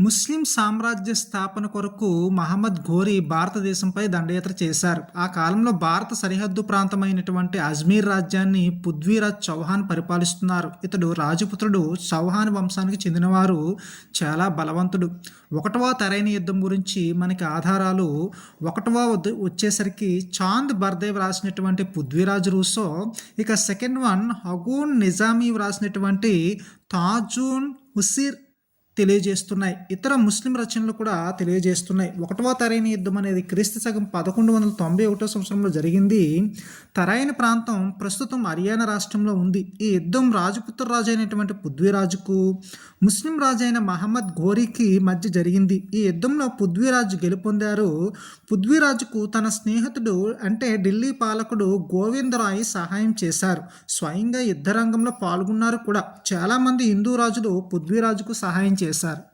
ముస్లిం సామ్రాజ్య స్థాపన కొరకు మహమ్మద్ ఘోరీ భారతదేశంపై దండయాత్ర చేశారు. ఆ కాలంలో భారత సరిహద్దు ప్రాంతమైనటువంటి అజ్మీర్ రాజ్యాన్ని పృథ్వీరాజ్ చౌహాన్ పరిపాలిస్తున్నారు. ఇతడు రాజపుత్రుడు. చౌహాన్ వంశానికి చెందినవారు. చాలా బలవంతుడు. ఒకటవ తరైన యుద్ధం గురించి మనకి ఆధారాలు వచ్చేసరికి చాంద్ బర్దేవ్ రాసినటువంటి పృథ్వీరాజ్ రూసో, ఇక సెకండ్ వన్ హగూన్ నిజామీ రాసినటువంటి తాజూన్ హుసిర్ తెలియజేస్తున్నాయి. ఇతర ముస్లిం రచనలు కూడా తెలియజేస్తున్నాయి. ఒకటవ తరైన యుద్ధం అనేది క్రీస్తు శకం 1191 సంవత్సరంలో జరిగింది. తరైన ప్రాంతం ప్రస్తుతం హర్యానా రాష్ట్రంలో ఉంది. ఈ యుద్ధం రాజపుత్ర రాజు అయినటువంటి పృథ్వీరాజుకు ముస్లిం రాజు అయిన మహమ్మద్ ఘోరీకి మధ్య జరిగింది. ఈ యుద్ధంలో పృథ్వీరాజు గెలుపొందారు. పృథ్వీరాజుకు తన స్నేహితుడు అంటే ఢిల్లీ పాలకుడు గోవిందరాయ్ సహాయం చేశారు. స్వయంగా యుద్ధ రంగంలో పాల్గొన్నారు కూడా. చాలామంది హిందూ రాజులు పృథ్వీరాజుకు సహాయం చేశారు.